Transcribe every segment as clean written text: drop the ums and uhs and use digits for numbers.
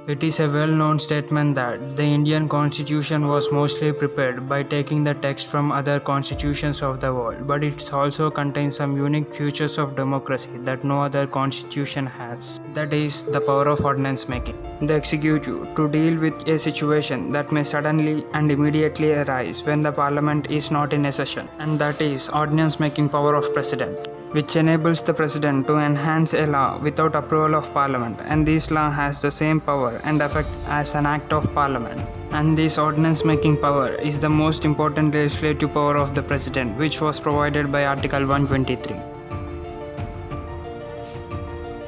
It is a well-known statement that the Indian constitution was mostly prepared by taking the text from other constitutions of the world, but it also contains some unique features of democracy that no other constitution has. That is the power of ordinance making. The executive to deal with a situation that may suddenly and immediately arise when the parliament is not in a session, and that is ordinance making power of president, which enables the president to enhance a law without approval of parliament, and this law has the same power and effect as an act of parliament. And this ordinance making power is the most important legislative power of the president, which was provided by Article 123.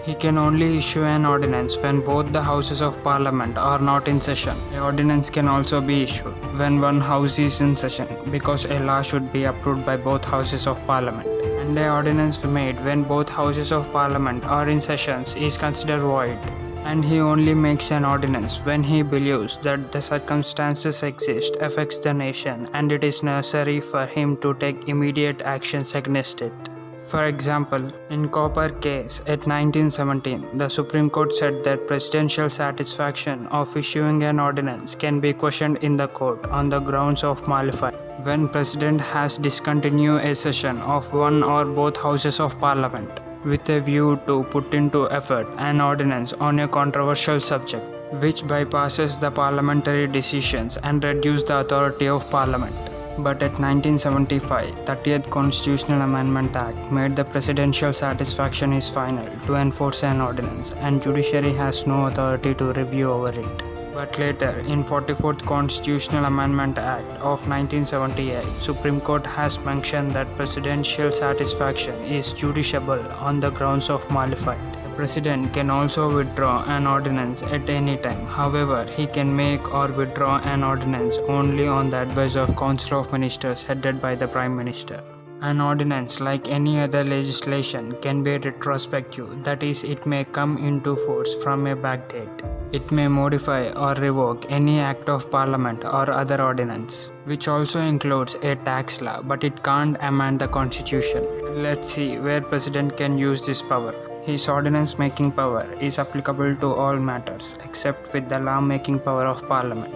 He can only issue an ordinance when both the houses of parliament are not in session. An ordinance can also be issued when one house is in session, because a law should be approved by both houses of parliament. And an ordinance made when both houses of parliament are in sessions is considered void. And he only makes an ordinance when he believes that the circumstances exist affects the nation and it is necessary for him to take immediate actions against it. For example, in Copper case at 1917, the Supreme Court said that presidential satisfaction of issuing an ordinance can be questioned in the court on the grounds of malice. When president has discontinued a session of one or both houses of parliament with a view to put into effect an ordinance on a controversial subject, which bypasses the parliamentary decisions and reduces the authority of parliament. But at 1975, 30th Constitutional Amendment Act made the presidential satisfaction is final to enforce an ordinance, and judiciary has no authority to review over it. But later, in 44th Constitutional Amendment Act of 1978, Supreme Court has mentioned that presidential satisfaction is justiciable on the grounds of malice. The president can also withdraw an ordinance at any time. However, he can make or withdraw an ordinance only on the advice of Council of Ministers headed by the Prime Minister. An ordinance, like any other legislation, can be retrospective, that is, it may come into force from a back date. It may modify or revoke any act of parliament or other ordinance, which also includes a tax law, but it can't amend the constitution. Let's see where president can use this power. His ordinance making power is applicable to all matters except with the law making power of parliament.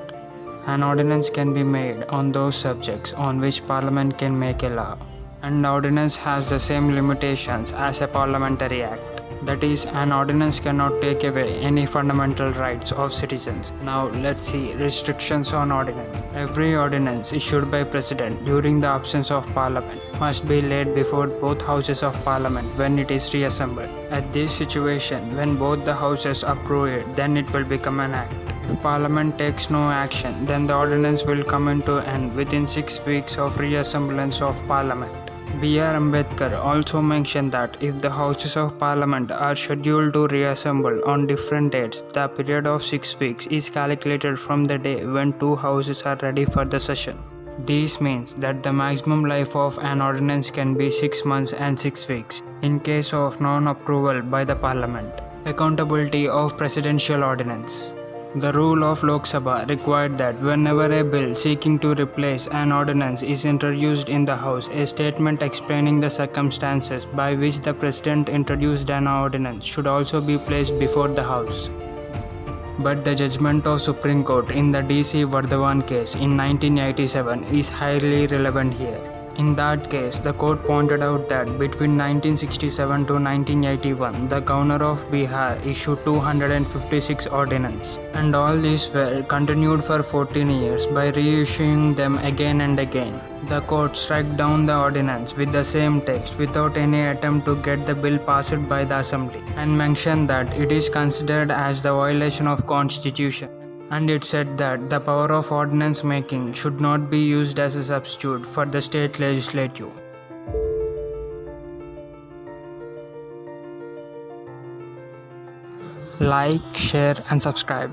An ordinance can be made on those subjects on which parliament can make a law. An ordinance has the same limitations as a parliamentary act. That is, an ordinance cannot take away any fundamental rights of citizens. Now let's see restrictions on ordinance. Every ordinance issued by president during the absence of parliament must be laid before both houses of parliament when it is reassembled. At this situation, when both the houses approve it, then it will become an act. If parliament takes no action, then the ordinance will come into end within 6 weeks of reassemblance of parliament. B.R. Ambedkar also mentioned that if the houses of parliament are scheduled to reassemble on different dates, the period of 6 weeks is calculated from the day when two houses are ready for the session. This means that the maximum life of an ordinance can be 6 months and 6 weeks in case of non-approval by the parliament. Accountability of presidential ordinance. The rule of Lok Sabha required that whenever a bill seeking to replace an ordinance is introduced in the House, a statement explaining the circumstances by which the President introduced an ordinance should also be placed before the House. But the judgment of Supreme Court in the D.C. Vardhavan case in 1987 is highly relevant here. In that case, the court pointed out that between 1967 to 1981, the governor of Bihar issued 256 ordinances, and all these were continued for 14 years by reissuing them again and again. The court struck down the ordinance with the same text without any attempt to get the bill passed by the assembly, and mentioned that it is considered as the violation of constitution. And it said that the power of ordinance making should not be used as a substitute for the state legislature. Like, share and subscribe.